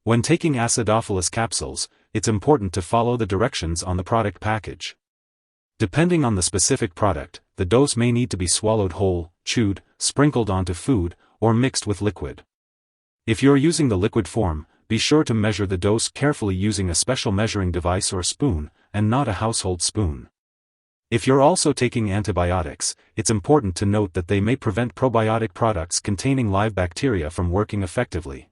When taking Acidophilus capsules, it's important to follow the directions on the product package. Depending on the specific product, the dose may need to be swallowed whole, chewed, sprinkled onto food, or mixed with liquid. If you're using the liquid form, be sure to measure the dose carefully using a special measuring device or spoon, and not a household spoon. If you're also taking antibiotics, it's important to note that they may prevent probiotic products containing live bacteria from working effectively.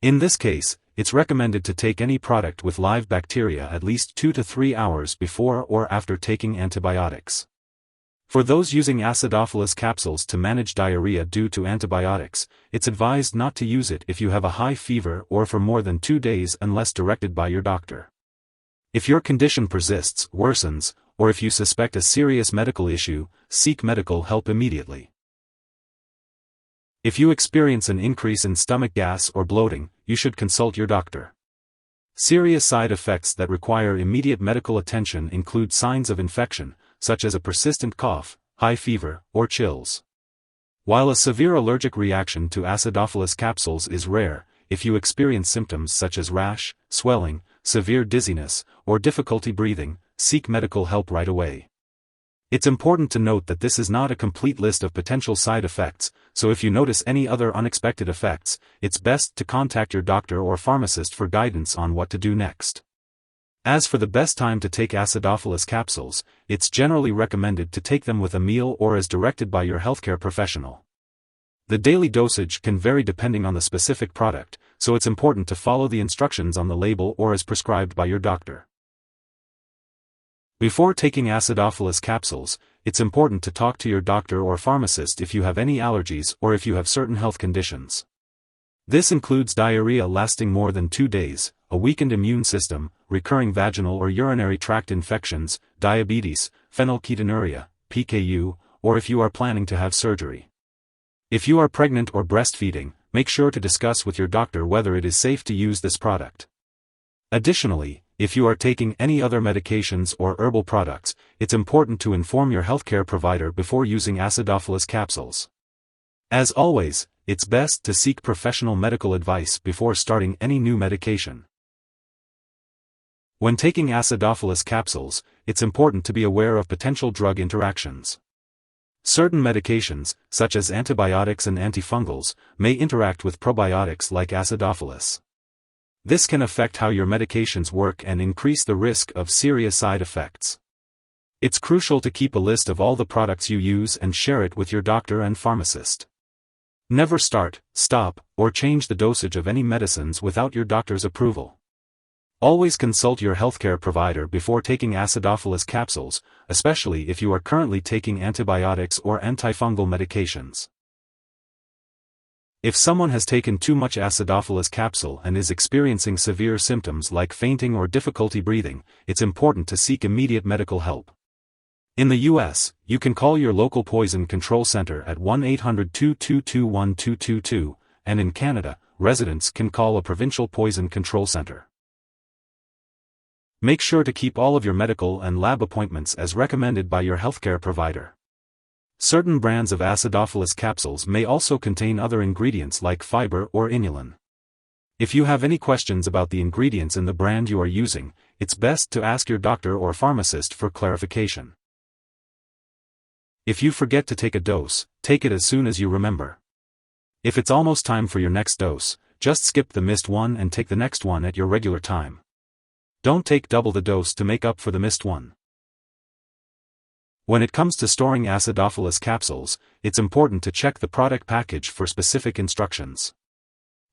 In this case, it's recommended to take any product with live bacteria at least 2 to 3 hours before or after taking antibiotics. For those using Acidophilus capsules to manage diarrhea due to antibiotics, it's advised not to use it if you have a high fever or for more than 2 days unless directed by your doctor. If your condition persists, worsens, or if you suspect a serious medical issue, seek medical help immediately. If you experience an increase in stomach gas or bloating, you should consult your doctor. Serious side effects that require immediate medical attention include signs of infection, such as a persistent cough, high fever, or chills. While a severe allergic reaction to Acidophilus capsules is rare, if you experience symptoms such as rash, swelling, severe dizziness, or difficulty breathing, seek medical help right away. It's important to note that this is not a complete list of potential side effects, so if you notice any other unexpected effects, it's best to contact your doctor or pharmacist for guidance on what to do next. As for the best time to take Acidophilus capsules, it's generally recommended to take them with a meal or as directed by your healthcare professional. The daily dosage can vary depending on the specific product, so it's important to follow the instructions on the label or as prescribed by your doctor. Before taking Acidophilus capsules, it's important to talk to your doctor or pharmacist if you have any allergies or if you have certain health conditions. This includes diarrhea lasting more than 2 days, a weakened immune system, recurring vaginal or urinary tract infections, diabetes, phenylketonuria, PKU, or if you are planning to have surgery. If you are pregnant or breastfeeding, make sure to discuss with your doctor whether it is safe to use this product. Additionally, if you are taking any other medications or herbal products, it's important to inform your healthcare provider before using Acidophilus capsules. As always, it's best to seek professional medical advice before starting any new medication. When taking Acidophilus capsules, it's important to be aware of potential drug interactions. Certain medications, such as antibiotics and antifungals, may interact with probiotics like Acidophilus. This can affect how your medications work and increase the risk of serious side effects. It's crucial to keep a list of all the products you use and share it with your doctor and pharmacist. Never start, stop, or change the dosage of any medicines without your doctor's approval. Always consult your healthcare provider before taking Acidophilus capsules, especially if you are currently taking antibiotics or antifungal medications. If someone has taken too much Acidophilus capsule and is experiencing severe symptoms like fainting or difficulty breathing, it's important to seek immediate medical help. In the U.S., you can call your local poison control center at 1-800-222-1222, and in Canada, residents can call a provincial poison control center. Make sure to keep all of your medical and lab appointments as recommended by your healthcare provider. Certain brands of Acidophilus capsules may also contain other ingredients like fiber or inulin. If you have any questions about the ingredients in the brand you are using, it's best to ask your doctor or pharmacist for clarification. If you forget to take a dose, take it as soon as you remember. If it's almost time for your next dose, just skip the missed one and take the next one at your regular time. Don't take double the dose to make up for the missed one. When it comes to storing Acidophilus capsules, it's important to check the product package for specific instructions.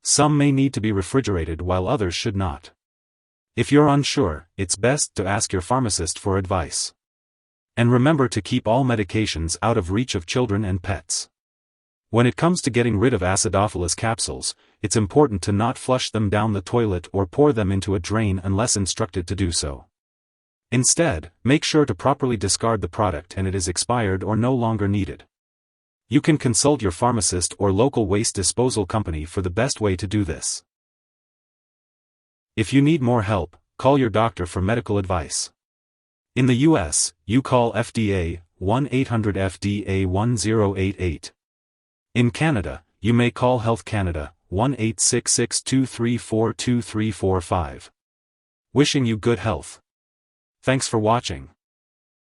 Some may need to be refrigerated while others should not. If you're unsure, it's best to ask your pharmacist for advice. And remember to keep all medications out of reach of children and pets. When it comes to getting rid of Acidophilus capsules, it's important to not flush them down the toilet or pour them into a drain unless instructed to do so. Instead, make sure to properly discard the product and it is expired or no longer needed. You can consult your pharmacist or local waste disposal company for the best way to do this. If you need more help, call your doctor for medical advice. In the US, you call FDA, 1-800-FDA-1088. In Canada, you may call Health Canada, 1-866-234-2345. Wishing you good health. Thanks for watching.